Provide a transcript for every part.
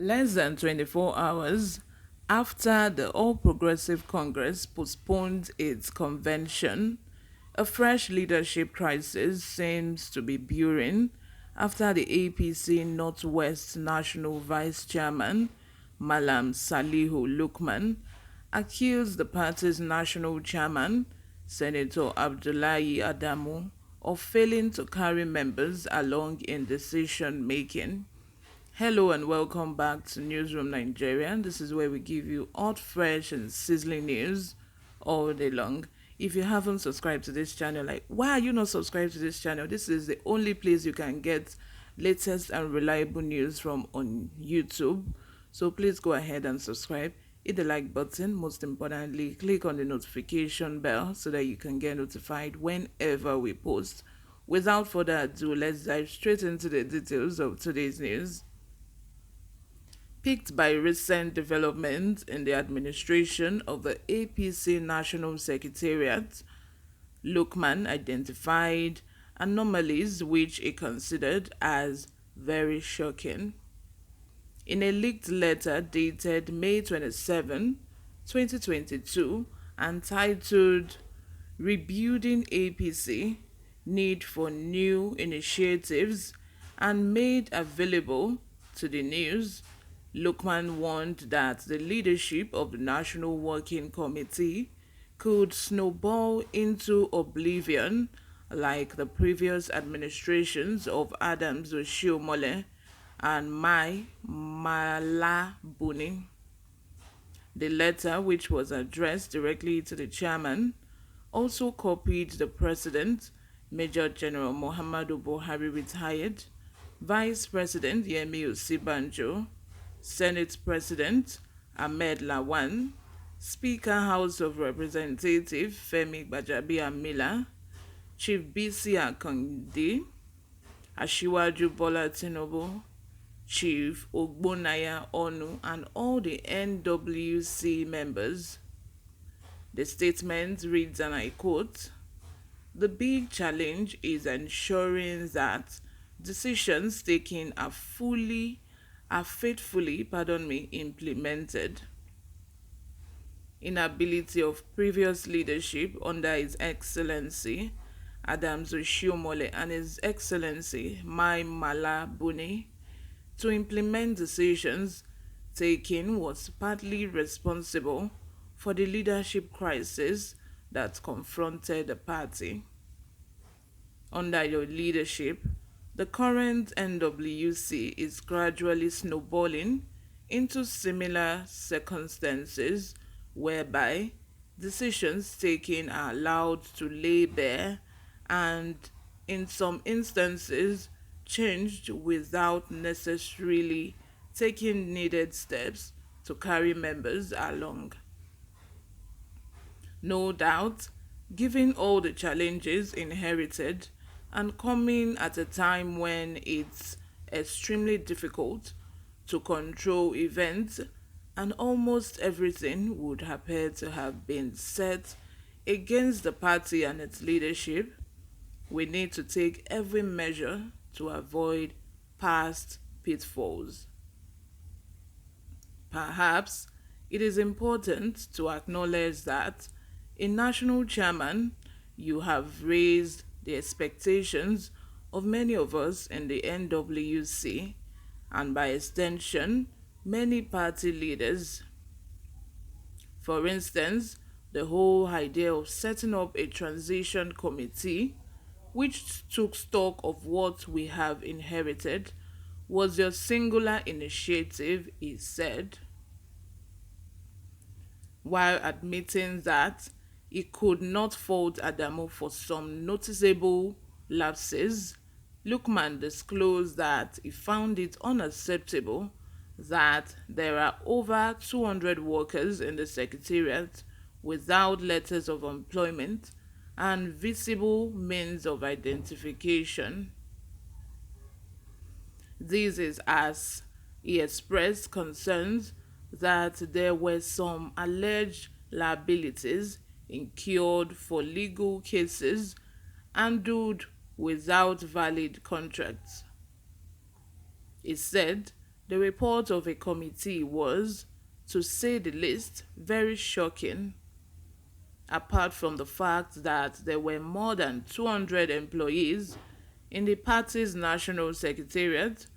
Less than 24 hours after the All Progressive Congress postponed its convention, a fresh leadership crisis seems to be brewing after the APC Northwest National Vice Chairman, Malam Salihu Lukman, accused the party's national chairman, Senator Abdullahi Adamu, of failing to carry members along in decision making. Hello and welcome back to Newsroom Nigeria. This is where we give you hot, fresh, and sizzling news all day long. If you haven't subscribed to this channel, like, why are you not subscribed to this channel? This is the only place you can get latest and reliable news from on YouTube. So please go ahead and subscribe. Hit the like button. Most importantly, click on the notification bell so that you can get notified whenever we post. Without further ado, let's dive straight into the details of today's news. Piqued by recent developments in the administration of the APC National Secretariat, Lukman identified anomalies which he considered as very shocking. In a leaked letter dated May 27, 2022, and titled Rebuilding APC, Need for New Initiatives, and made available to the news, Lukman warned that the leadership of the National Working Committee could snowball into oblivion like the previous administrations of Adams Oshiomhole and Mai Mala Buni. The letter, which was addressed directly to the chairman, also copied the president, Major General Muhammadu Buhari retired, Vice President Yemi Osibanjo, Senate President Ahmed Lawan, Speaker House of Representatives Femi Gbajabiamila, Chief BC Akande, Asiwaju Bola Tinubu, Chief Ogbonaya Onu, and all the NWC members. The statement reads, and I quote, "The big challenge is ensuring that decisions taken are faithfully implemented. Inability of previous leadership under His Excellency Adams Oshiomhole and His Excellency Mai Mala Buni to implement decisions taken was partly responsible for the leadership crisis that confronted the party. Under your leadership, the current NWC is gradually snowballing into similar circumstances whereby decisions taken are allowed to lay bare and, in some instances, changed without necessarily taking needed steps to carry members along. No doubt, given all the challenges inherited and coming at a time when it's extremely difficult to control events and almost everything would appear to have been set against the party and its leadership, we need to take every measure to avoid past pitfalls. Perhaps it is important to acknowledge that in national chairman, you have raised the expectations of many of us in the NWC and by extension, many party leaders. For instance, the whole idea of setting up a transition committee which took stock of what we have inherited was your singular initiative, he said, while admitting that he could not fault Adamu for some noticeable lapses. Lukman disclosed that he found it unacceptable that there are over 200 workers in the secretariat without letters of employment and visible means of identification. This is as he expressed concerns that there were some alleged liabilities incurred for legal cases handled without valid contracts. He said The report of a committee was, to say the least, very shocking, apart from the fact that there were more than 200 employees in the party's national secretariat,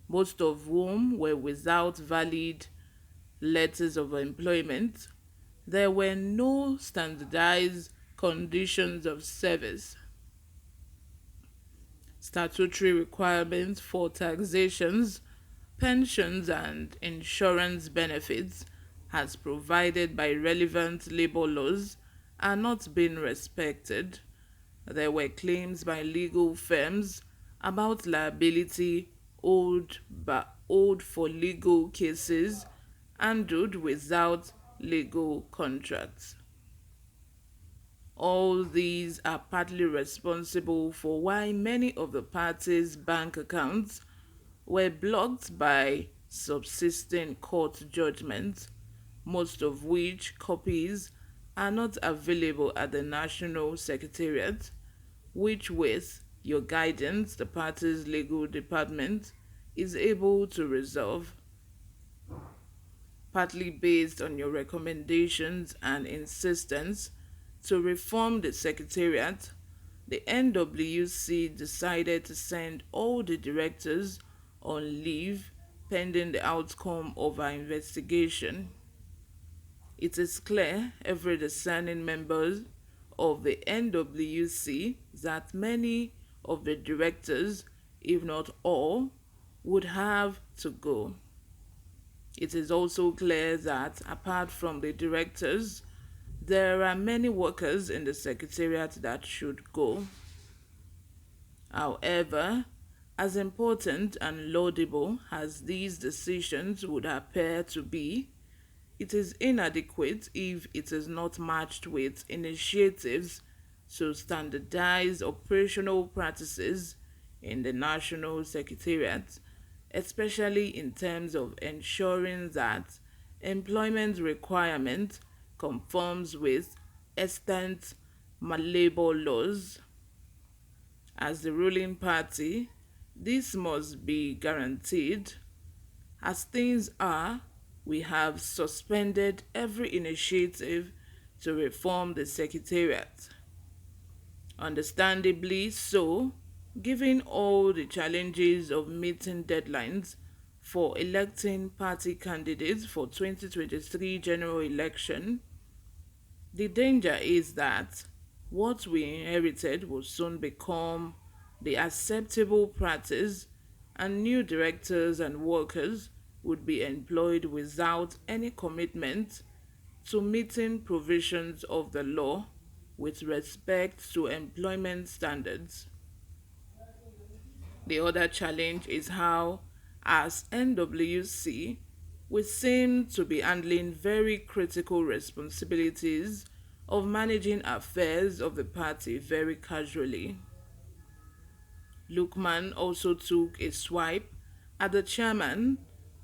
most of whom were without valid letters of employment. There were no standardized conditions of service, statutory requirements for taxations, pensions, and insurance benefits as provided by relevant labor laws are not being respected. There were claims by legal firms about liability owed for legal cases handled without legal contracts. All these are partly responsible for why many of the parties' bank accounts were blocked by subsisting court judgments, most of which copies are not available at the National Secretariat, which, with your guidance, the party's legal department is able to resolve, partly based on your recommendations and insistence to reform the Secretariat. The NWC decided to send all the directors on leave pending the outcome of our investigation. It is clear, every discerning member of the NWC, that many of the directors, if not all, would have to go. It is also clear that apart from the directors, there are many workers in the Secretariat that should go. However, as important and laudable as these decisions would appear to be, it is inadequate if it is not matched with initiatives to standardize operational practices in the National Secretariat, especially in terms of ensuring that employment requirement conforms with extant labor laws. As the ruling party, this must be guaranteed. As things are, we have suspended every initiative to reform the Secretariat. Understandably so, given all the challenges of meeting deadlines for electing party candidates for 2023 general election, the danger is that what we inherited will soon become the acceptable practice, and new directors and workers would be employed without any commitment to meeting provisions of the law with respect to employment standards. The other challenge is how, as NWC, we seem to be handling very critical responsibilities of managing affairs of the party very casually. Lukman also took a swipe at the chairman,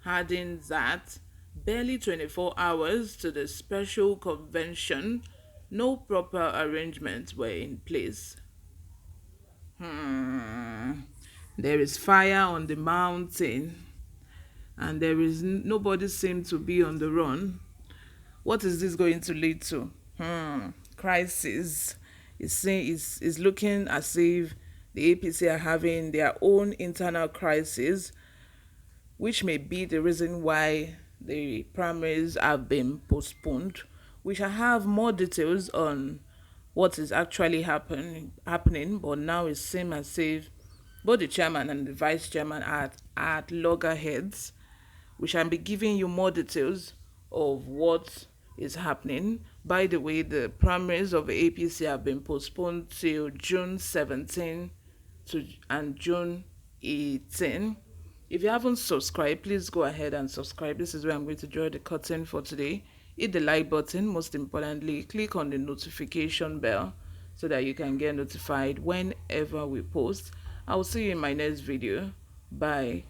adding that barely 24 hours to the special convention, no proper arrangements were in place. There is fire on the mountain, and there is nobody seems to be on the run. What is this going to lead to? Crisis. It's looking as if the APC are having their own internal crisis, which may be the reason why the primaries have been postponed. We shall have more details on what is actually happening, but now it seems as if both the chairman and the vice chairman are at loggerheads. We shall be giving you more details of what is happening. By the way, the primaries of the APC have been postponed till June 17 and June 18. If you haven't subscribed, please go ahead and subscribe. This is where I'm going to draw the curtain for today. Hit the like button. Most importantly, click on the notification bell so that you can get notified whenever we post. I will see you in my next video. Bye.